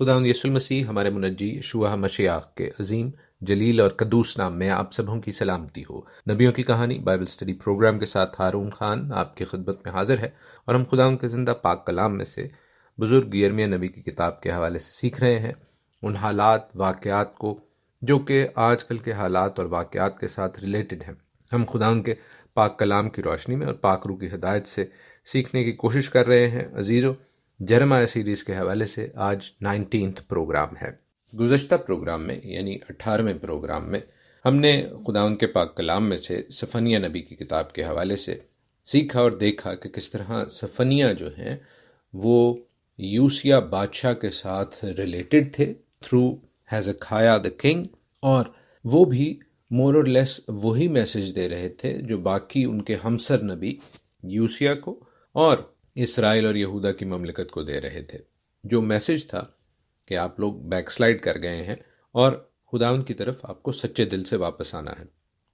خداوند یسوع المسیح ہمارے منجی یشوع مشیاخ کے عظیم جلیل اور قدوس نام میں آپ سبوں کی سلامتی ہو۔ نبیوں کی کہانی بائبل اسٹڈی پروگرام کے ساتھ ہارون خان آپ کی خدمت میں حاضر ہے، اور ہم خداوند کے زندہ پاک کلام میں سے بزرگ یرمیہ نبی کی کتاب کے حوالے سے سیکھ رہے ہیں، ان حالات واقعات کو جو کہ آج کل کے حالات اور واقعات کے ساتھ ریلیٹڈ ہیں۔ ہم خداوند کے پاک کلام کی روشنی میں اور پاک روح کی ہدایت سے سیکھنے کی کوشش کر رہے ہیں۔ عزیزو، جرمیہ سیریز کے حوالے سے آج 19 پروگرام ہے۔ گزشتہ پروگرام میں یعنی 18ویں پروگرام میں ہم نے خداوند کے پاک کلام میں سے صفنیہ نبی کی کتاب کے حوالے سے سیکھا اور دیکھا کہ کس طرح صفنیہ جو ہیں وہ یوسیہ بادشاہ کے ساتھ ریلیٹڈ تھے تھرو ہیزقیہ دا کنگ، اور وہ بھی مور اور لیس وہی میسج دے رہے تھے جو باقی ان کے ہمسر نبی یوسیہ کو اور اسرائیل اور یہودا کی مملکت کو دے رہے تھے۔ جو میسج تھا کہ آپ لوگ بیک سلائیڈ کر گئے ہیں اور خداوند کی طرف آپ کو سچے دل سے واپس آنا ہے،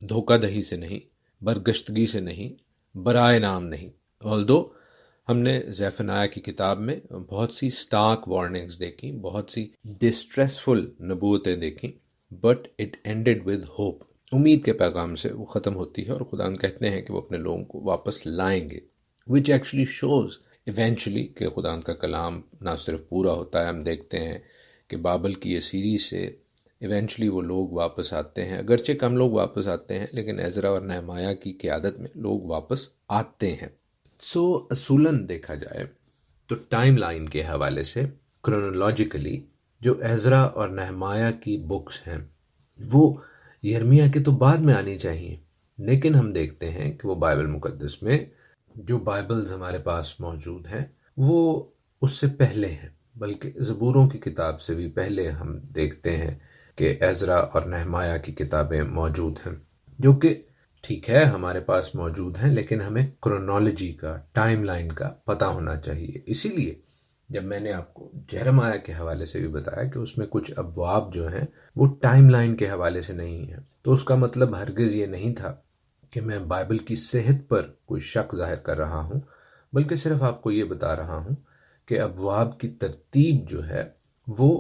دھوکہ دہی سے نہیں، برگشتگی سے نہیں، برائے نام نہیں۔ آلدو ہم نے زیفنیاہ کی کتاب میں بہت سی سٹارک وارننگز دیکھی، بہت سی ڈسٹریسفل نبوتیں دیکھیں، but it ended with hope, امید کے پیغام سے وہ ختم ہوتی ہے، اور خداوند کہتے ہیں کہ وہ اپنے لوگوں کو واپس لائیں گے، which actually shows eventually کہ خداوند کا کلام نہ صرف پورا ہوتا ہے۔ ہم دیکھتے ہیں کہ بابل کی یہ سیریز سے ایونچولی وہ لوگ واپس آتے ہیں، اگرچہ کم لوگ واپس آتے ہیں، لیکن عزرا اور نہمایہ کی قیادت میں لوگ واپس آتے ہیں۔ اصولاً دیکھا جائے تو ٹائم لائن کے حوالے سے کرونالوجیکلی جو عزرا اور نہمایہ کی بکس ہیں وہ یرمیہ کے تو بعد میں آنی چاہیے، لیکن ہم دیکھتے ہیں کہ وہ بائبل مقدس میں جو بائبلز ہمارے پاس موجود ہیں وہ اس سے پہلے ہیں، بلکہ زبوروں کی کتاب سے بھی پہلے ہم دیکھتے ہیں کہ عزرا اور نہمایہ کی کتابیں موجود ہیں، جو کہ ٹھیک ہے ہمارے پاس موجود ہیں، لیکن ہمیں کرونالوجی کا، ٹائم لائن کا پتہ ہونا چاہیے۔ اسی لیے جب میں نے آپ کو جرمیہ کے حوالے سے بھی بتایا کہ اس میں کچھ ابواب جو ہیں وہ ٹائم لائن کے حوالے سے نہیں ہیں، تو اس کا مطلب ہرگز یہ نہیں تھا کہ میں بائبل کی صحت پر کوئی شک ظاہر کر رہا ہوں، بلکہ صرف آپ کو یہ بتا رہا ہوں کہ ابواب کی ترتیب جو ہے وہ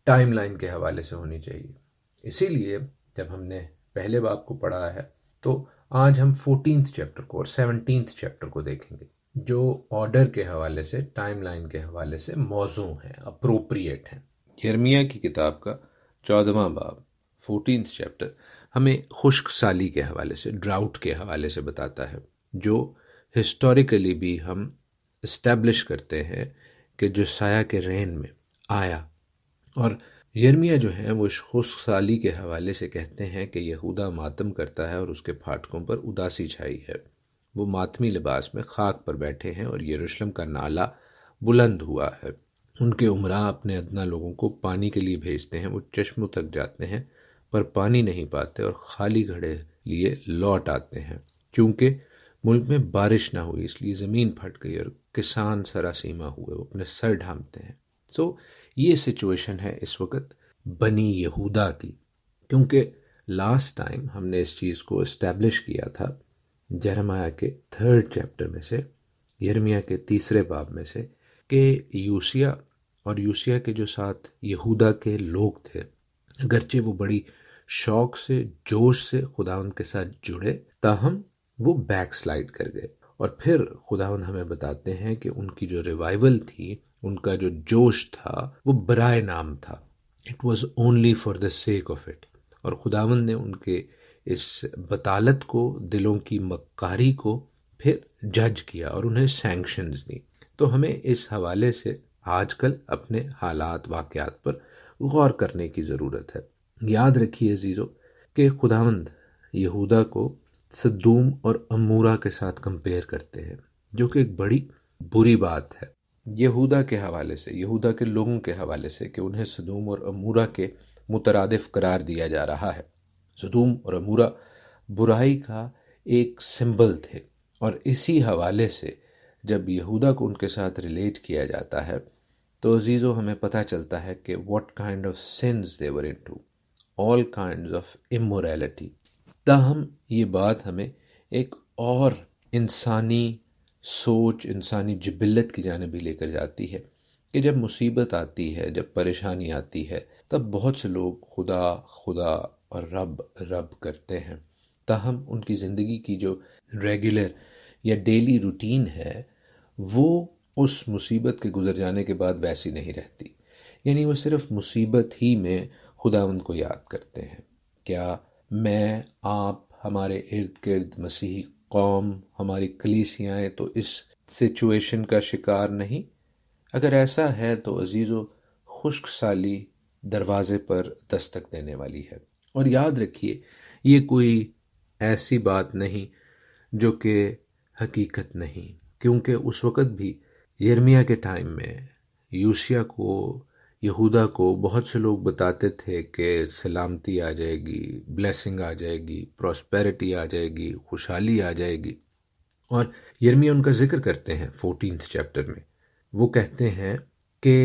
ٹائم لائن کے حوالے سے ہونی چاہیے۔ اسی لیے جب ہم نے پہلے باب کو پڑھا ہے تو آج ہم 14 چیپٹر کو اور 17 چیپٹر کو دیکھیں گے، جو آرڈر کے حوالے سے، ٹائم لائن کے حوالے سے موزوں ہیں، اپروپریٹ ہیں۔ یرمیہ کی کتاب کا 14واں باب 14 چیپٹر ہمیں خشک سالی کے حوالے سے، ڈراؤٹ کے حوالے سے بتاتا ہے، جو ہسٹوریکلی بھی ہم اسٹیبلش کرتے ہیں کہ جوسیہ کے رین میں آیا۔ اور یرمیہ جو ہے وہ اس خشک سالی کے حوالے سے کہتے ہیں کہ یہودا ماتم کرتا ہے اور اس کے پھاٹکوں پر اداسی چھائی ہے، وہ ماتمی لباس میں خاک پر بیٹھے ہیں، اور یروشلم کا نالا بلند ہوا ہے۔ ان کے امراء اپنے ادنا لوگوں کو پانی کے لیے بھیجتے ہیں، وہ چشموں تک جاتے ہیں پر پانی نہیں پاتے، اور خالی گھڑے لیے لوٹ آتے ہیں۔ چونکہ ملک میں بارش نہ ہوئی اس لیے زمین پھٹ گئی، اور کسان سراسیمہ ہوئے، وہ اپنے سر ڈھانپتے ہیں۔ یہ سچویشن ہے اس وقت بنی یہودا کی، کیونکہ لاسٹ ٹائم ہم نے اس چیز کو اسٹیبلش کیا تھا جرمیہ کے 3 چیپٹر میں سے، یرمیہ کے 3 باب میں سے، کہ یوسیہ اور یوسیہ کے جو ساتھ یہودا کے لوگ تھے، اگرچہ وہ بڑی شوق سے، جوش سے خداوند کے ساتھ جڑے، تاہم وہ بیک سلائیڈ کر گئے۔ اور پھر خداوند ہمیں بتاتے ہیں کہ ان کی جو ریوائول تھی، ان کا جو جوش تھا، وہ برائے نام تھا۔ It was only for the sake of it. اور خداوند نے ان کے اس بطالت کو، دلوں کی مکاری کو پھر جج کیا اور انہیں سینکشنز دی۔ تو ہمیں اس حوالے سے آج کل اپنے حالات، واقعات پر غور کرنے کی ضرورت ہے۔ یاد رکھیے عزیزو کہ خداوند یہودا کو سدوم اور عمورہ کے ساتھ کمپیئر کرتے ہیں، جو کہ ایک بڑی بری بات ہے یہودا کے حوالے سے، یہودا کے لوگوں کے حوالے سے، کہ انہیں سدوم اور عمورہ کے مترادف قرار دیا جا رہا ہے۔ سدوم اور عمورہ برائی کا ایک سمبل تھے، اور اسی حوالے سے جب یہودا کو ان کے ساتھ ریلیٹ کیا جاتا ہے تو عزیزو ہمیں پتہ چلتا ہے کہ what kind of sins they were into, all kinds of immorality۔ تاہم یہ بات ہمیں ایک اور انسانی سوچ، انسانی جبلت کی جانب بھی لے کر جاتی ہے کہ جب مصیبت آتی ہے، جب پریشانی آتی ہے، تب بہت سے لوگ خدا خدا اور رب رب کرتے ہیں، تاہم ان کی زندگی کی جو ریگولر یا ڈیلی روٹین ہے وہ اس مصیبت کے گزر جانے کے بعد ویسی نہیں رہتی. یعنی وہ صرف مصیبت ہی میں خداوند کو یاد کرتے ہیں. کیا میں، آپ، ہمارے ارد گرد مسیحی قوم، ہماری کلیسیائیں تو اس سچویشن کا شکار نہیں؟ اگر ایسا ہے تو عزیزو، خشک سالی دروازے پر دستک دینے والی ہے. اور یاد رکھیے، یہ کوئی ایسی بات نہیں جو کہ حقیقت نہیں، کیونکہ اس وقت بھی یرمیا کے ٹائم میں یوشیا کو، یہودا کو بہت سے لوگ بتاتے تھے کہ سلامتی آ جائے گی، بلیسنگ آ جائے گی، پراسپیرٹی آ جائے گی، خوشحالی آ جائے گی. اور یرمیا ان کا ذکر کرتے ہیں 14 چیپٹر میں. وہ کہتے ہیں کہ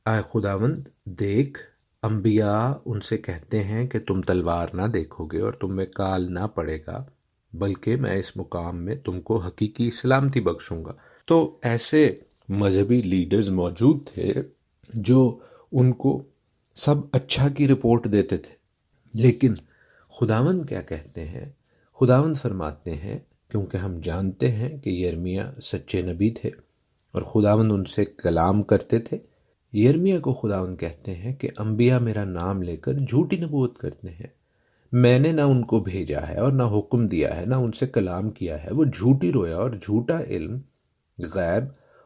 اے خداوند دیکھ، انبیاء ان سے کہتے ہیں کہ تم تلوار نہ دیکھو گے اور تم میں کال نہ پڑے گا، بلکہ میں اس مقام میں تم کو حقیقی سلامتی بخشوں گا. تو ایسے مذہبی لیڈرز موجود تھے جو ان کو سب اچھا کی رپورٹ دیتے تھے. لیکن خداوند کیا کہتے ہیں؟ خداوند فرماتے ہیں، کیونکہ ہم جانتے ہیں کہ یرمیا سچے نبی تھے اور خداوند ان سے کلام کرتے تھے. یرمیا کو خداوند کہتے ہیں کہ انبیاء میرا نام لے کر جھوٹی نبوت کرتے ہیں، میں نے نہ ان کو بھیجا ہے اور نہ حکم دیا ہے، نہ ان سے کلام کیا ہے. وہ جھوٹی رویا اور جھوٹا علم، غیب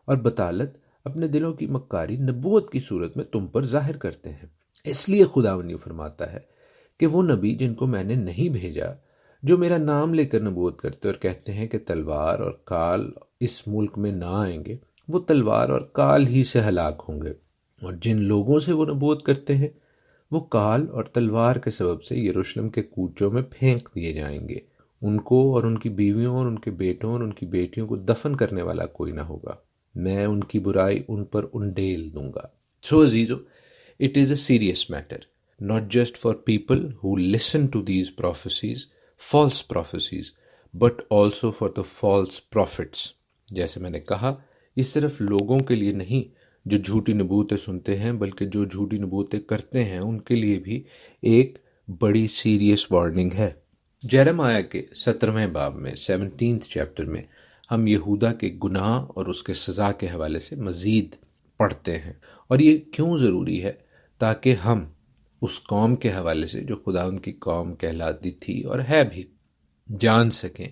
اور بطالت اپنے دلوں کی مکاری نبوت کی صورت میں تم پر ظاہر کرتے ہیں. اس لیے خداوند یہ فرماتا ہے کہ وہ نبی جن کو میں نے نہیں بھیجا، جو میرا نام لے کر نبوت کرتے اور کہتے ہیں کہ تلوار اور کال اس ملک میں نہ آئیں گے، وہ تلوار اور کال ہی سے ہلاک ہوں گے. اور جن لوگوں سے وہ نبوت کرتے ہیں وہ کال اور تلوار کے سبب سے یروشلم کے کوچوں میں پھینک دیے جائیں گے. ان کو اور ان کی بیویوں اور ان کے بیٹوں اور ان کی بیٹیوں کو دفن کرنے والا کوئی نہ ہوگا. میں ان کی برائی ان پر انڈیل دوں گا. So عزیزو, it is a serious matter, not just for people who listen to these prophecies, false prophecies, but also for the false prophets. جیسے میں نے کہا، یہ صرف لوگوں کے لیے نہیں جو جھوٹی نبوتیں سنتے ہیں، بلکہ جو جھوٹی نبوتیں کرتے ہیں ان کے لیے بھی ایک بڑی سیریس وارننگ ہے. جیرمیہ کے 17ویں باب میں 17 چیپٹر میں ہم یہودا کے گناہ اور اس کے سزا کے حوالے سے مزید پڑھتے ہیں. اور یہ کیوں ضروری ہے؟ تاکہ ہم اس قوم کے حوالے سے جو خدا ان کی قوم کہلاتی تھی اور ہے بھی، جان سکیں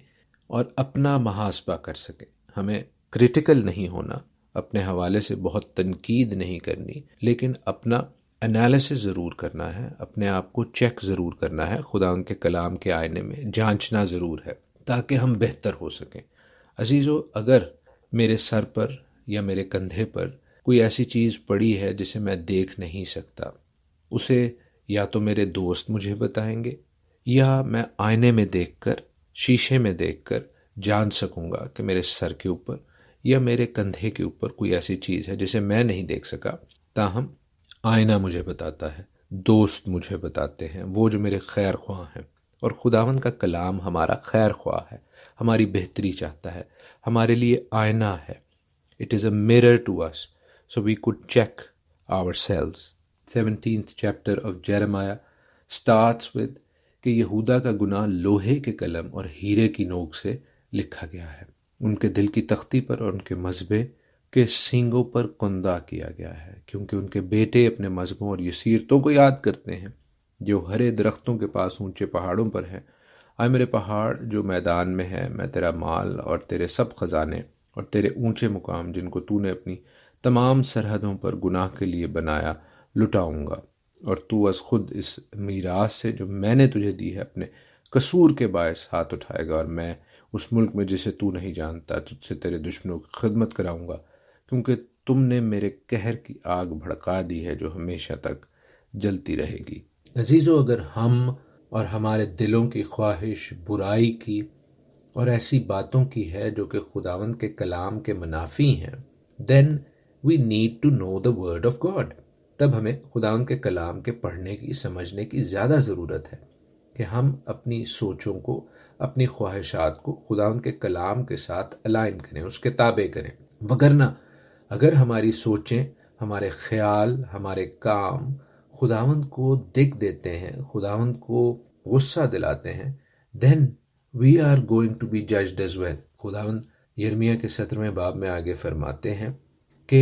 اور اپنا محاسبہ کر سکیں. ہمیں کریٹیکل نہیں ہونا، اپنے حوالے سے بہت تنقید نہیں کرنی، لیکن اپنا انالیسس ضرور کرنا ہے، اپنے آپ کو چیک ضرور کرنا ہے، خدا ان کے کلام کے آئینے میں جانچنا ضرور ہے تاکہ ہم بہتر ہو سکیں. عزیزو، اگر میرے سر پر یا میرے کندھے پر کوئی ایسی چیز پڑی ہے جسے میں دیکھ نہیں سکتا، اسے یا تو میرے دوست مجھے بتائیں گے یا میں آئینے میں دیکھ کر، شیشے میں دیکھ کر جان سکوں گا کہ میرے سر کے اوپر یا میرے کندھے کے اوپر کوئی ایسی چیز ہے جسے میں نہیں دیکھ سکا. تاہم آئینہ مجھے بتاتا ہے، دوست مجھے بتاتے ہیں، وہ جو میرے خیر خواہ ہیں. اور خداوند کا کلام ہمارا خیر خواہ ہے، ہماری بہتری چاہتا ہے، ہمارے لیے آئینہ ہے. It is a mirror to us, so we could check ourselves. 17th chapter of Jeremiah starts with کہ یہودا کا گناہ لوہے کے قلم اور ہیرے کی نوک سے لکھا گیا ہے، ان کے دل کی تختی پر اور ان کے مذبے کے سینگوں پر کندہ کیا گیا ہے، کیونکہ ان کے بیٹے اپنے مذہبوں اور یسیرتوں کو یاد کرتے ہیں جو ہرے درختوں کے پاس اونچے پہاڑوں پر ہیں. آئے میرے پہاڑ جو میدان میں ہے، میں تیرا مال اور تیرے سب خزانے اور تیرے اونچے مقام جن کو تو نے اپنی تمام سرحدوں پر گناہ کے لیے بنایا لٹاؤں گا. اور تو از خود اس میراث سے جو میں نے تجھے دی ہے اپنے قصور کے باعث ہاتھ اٹھائے گا، اور میں اس ملک میں جسے تو نہیں جانتا تجھ سے تیرے دشمنوں کی خدمت کراؤں گا، کیونکہ تم نے میرے قہر کی آگ بھڑکا دی ہے جو ہمیشہ تک جلتی رہے گی. عزیزو، اگر ہم اور ہمارے دلوں کی خواہش برائی کی اور ایسی باتوں کی ہے جو کہ خداوند کے کلام کے منافی ہیں، then we need to know the word of God. تب ہمیں خداوند کے کلام کے پڑھنے کی، سمجھنے کی زیادہ ضرورت ہے کہ ہم اپنی سوچوں کو، اپنی خواہشات کو خداوند کے کلام کے ساتھ الائن کریں، اس کے تابع کریں. وگرنہ اگر ہماری سوچیں ہمارے خیال، ہمارے کام خداوند کو دکھ دیتے ہیں، خداوند کو غصہ دلاتے ہیں، then we are going to be judged as well. خداوند یرمیہ کے 17ویں باب میں آگے فرماتے ہیں کہ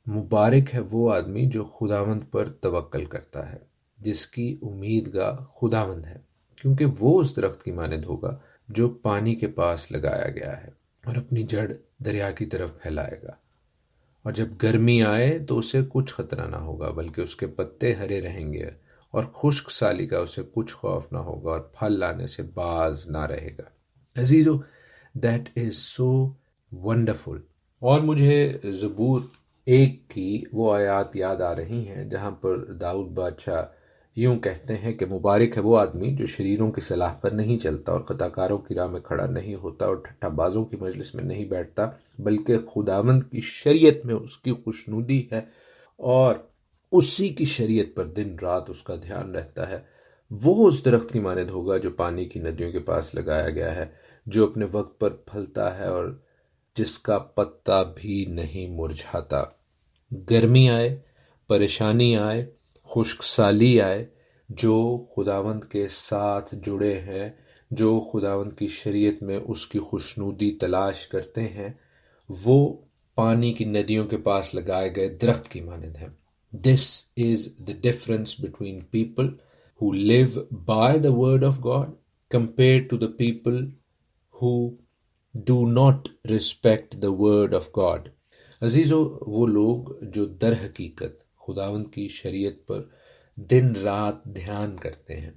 مبارک ہے وہ آدمی جو خداوند پر توکل کرتا ہے، جس کی امید گاہ خداوند ہے، کیونکہ وہ اس درخت کی مانند ہوگا جو پانی کے پاس لگایا گیا ہے اور اپنی جڑ دریا کی طرف پھیلائے گا، اور جب گرمی آئے تو اسے کچھ خطرہ نہ ہوگا، بلکہ اس کے پتے ہرے رہیں گے، اور خشک سالی کا اسے کچھ خوف نہ ہوگا، اور پھل لانے سے باز نہ رہے گا۔ عزیزو، دیٹ از سو ونڈرفل۔ اور مجھے زبور 1 کی وہ آیات یاد آ رہی ہیں جہاں پر داؤد بادشاہ یوں کہتے ہیں کہ مبارک ہے وہ آدمی جو شریروں کی صلاح پر نہیں چلتا، اور خطا کاروں کی راہ میں کھڑا نہیں ہوتا، اور ٹھٹھا بازوں کی مجلس میں نہیں بیٹھتا، بلکہ خداوند کی شریعت میں اس کی خوشنودی ہے، اور اسی کی شریعت پر دن رات اس کا دھیان رہتا ہے۔ وہ اس درخت کی مانند ہوگا جو پانی کی ندیوں کے پاس لگایا گیا ہے، جو اپنے وقت پر پھلتا ہے اور جس کا پتا بھی نہیں مرجھاتا۔ گرمی آئے، پریشانی آئے، خشک سالی آئے، جو خداوند کے ساتھ جڑے ہیں، جو خداوند کی شریعت میں اس کی خوشنودی تلاش کرتے ہیں، وہ پانی کی ندیوں کے پاس لگائے گئے درخت کی مانند ہیں۔ This is the difference between people who live by the word of God compared to the people who do not respect the word of God. عزیزو، وہ لوگ جو در حقیقت خداوند کی شریعت پر دن رات دھیان کرتے ہیں،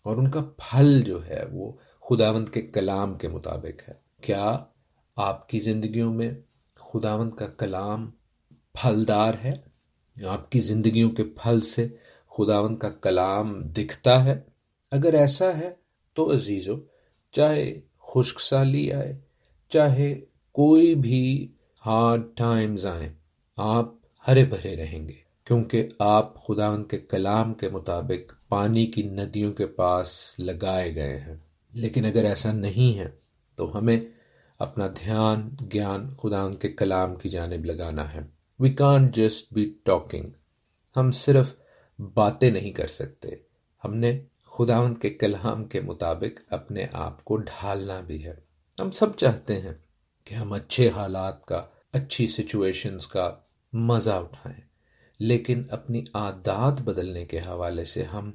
اور ان کا پھل جو ہے وہ خداوند کے کلام کے مطابق ہے۔ کیا آپ کی زندگیوں میں خداوند کا کلام پھلدار ہے؟ آپ کی زندگیوں کے پھل سے خداوند کا کلام دکھتا ہے؟ اگر ایسا ہے تو عزیزو، چاہے خشک سالی آئے، چاہے کوئی بھی ہارڈ ٹائمز آئیں، آپ ہرے بھرے رہیں گے، کیونکہ آپ خداوند کے کلام کے مطابق پانی کی ندیوں کے پاس لگائے گئے ہیں۔ لیکن اگر ایسا نہیں ہے تو ہمیں اپنا دھیان، گیان خداوند کے کلام کی جانب لگانا ہے۔ We can't just be talking. ہم صرف باتیں نہیں کر سکتے، ہم نے خداوند کے کلام کے مطابق اپنے آپ کو ڈھالنا بھی ہے۔ ہم سب چاہتے ہیں کہ ہم اچھے حالات کا، اچھی سچویشنز کا مزہ اٹھائیں، لیکن اپنی عادات بدلنے کے حوالے سے ہم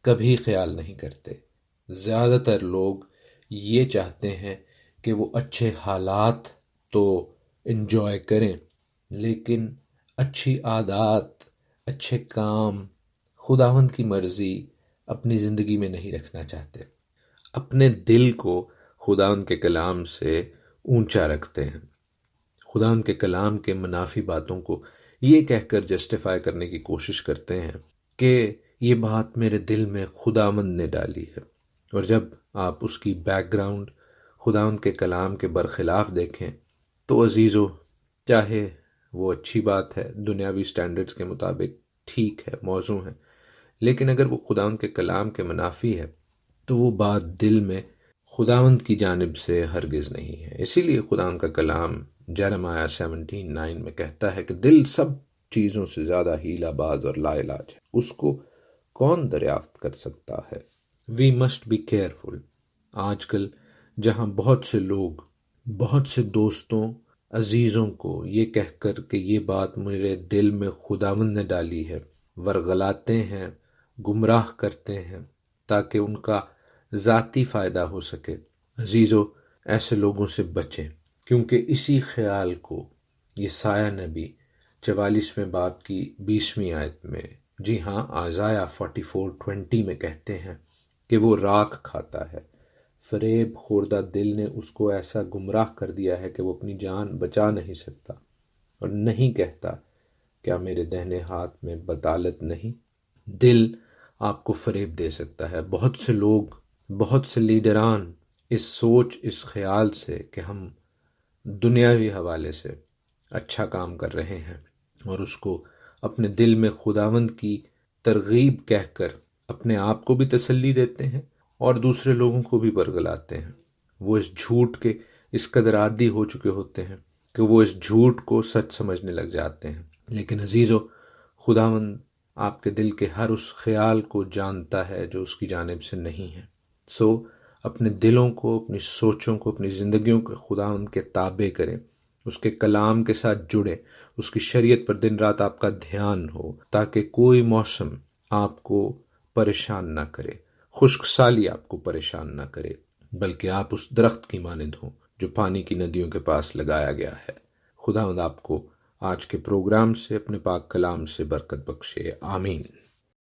کبھی خیال نہیں کرتے۔ زیادہ تر لوگ یہ چاہتے ہیں کہ وہ اچھے حالات تو انجوائے کریں، لیکن اچھی عادات، اچھے کام، خداوند کی مرضی اپنی زندگی میں نہیں رکھنا چاہتے۔ اپنے دل کو خداوند کے کلام سے اونچا رکھتے ہیں، خداوند کے کلام کے منافی باتوں کو یہ کہہ کر جسٹیفائی کرنے کی کوشش کرتے ہیں کہ یہ بات میرے دل میں خداوند نے ڈالی ہے، اور جب آپ اس کی بیک گراؤنڈ خداوند کے کلام کے برخلاف دیکھیں تو عزیزو، چاہے وہ اچھی بات ہے، دنیاوی سٹینڈرڈز کے مطابق ٹھیک ہے، موزوں ہے، لیکن اگر وہ خداوند کے کلام کے منافی ہے تو وہ بات دل میں خداوند کی جانب سے ہرگز نہیں ہے۔ اسی لیے خداوند کا کلام جرمیہ 17:9 میں کہتا ہے کہ دل سب چیزوں سے زیادہ ہیلا باز اور لا علاج ہے، اس کو کون دریافت کر سکتا ہے؟ We must be careful۔ آج کل جہاں بہت سے لوگ، بہت سے دوستوں، عزیزوں کو یہ کہہ کر کہ یہ بات میرے دل میں خداوند نے ڈالی ہے، ورغلاتے ہیں، گمراہ کرتے ہیں تاکہ ان کا ذاتی فائدہ ہو سکے۔ عزیزو، ایسے لوگوں سے بچیں، کیونکہ اسی خیال کو یسایہ نبی 44ویں باب کی 20ویں آیت میں، جی ہاں، ائزایہ 44:20 میں کہتے ہیں کہ وہ راکھ کھاتا ہے، فریب خوردہ دل نے اس کو ایسا گمراہ کر دیا ہے کہ وہ اپنی جان بچا نہیں سکتا، اور نہیں کہتا کیا میرے دہنے ہاتھ میں بطالت نہیں۔ دل آپ کو فریب دے سکتا ہے۔ بہت سے لوگ، بہت سے لیڈران اس سوچ، اس خیال سے کہ ہم دنیاوی حوالے سے اچھا کام کر رہے ہیں، اور اس کو اپنے دل میں خداوند کی ترغیب کہہ کر اپنے آپ کو بھی تسلی دیتے ہیں اور دوسرے لوگوں کو بھی برگلاتے ہیں۔ وہ اس جھوٹ کے اس قدر عادی ہو چکے ہوتے ہیں کہ وہ اس جھوٹ کو سچ سمجھنے لگ جاتے ہیں۔ لیکن عزیزو، خداوند آپ کے دل کے ہر اس خیال کو جانتا ہے جو اس کی جانب سے نہیں ہے۔ سو اپنے دلوں کو، اپنی سوچوں کو، اپنی زندگیوں کو خداوند کے تابع کریں، اس کے کلام کے ساتھ جڑیں، اس کی شریعت پر دن رات آپ کا دھیان ہو، تاکہ کوئی موسم آپ کو پریشان نہ کرے، خشک سالی آپ کو پریشان نہ کرے، بلکہ آپ اس درخت کی مانند ہوں جو پانی کی ندیوں کے پاس لگایا گیا ہے۔ خداوند آپ کو آج کے پروگرام سے، اپنے پاک کلام سے برکت بخشے، آمین۔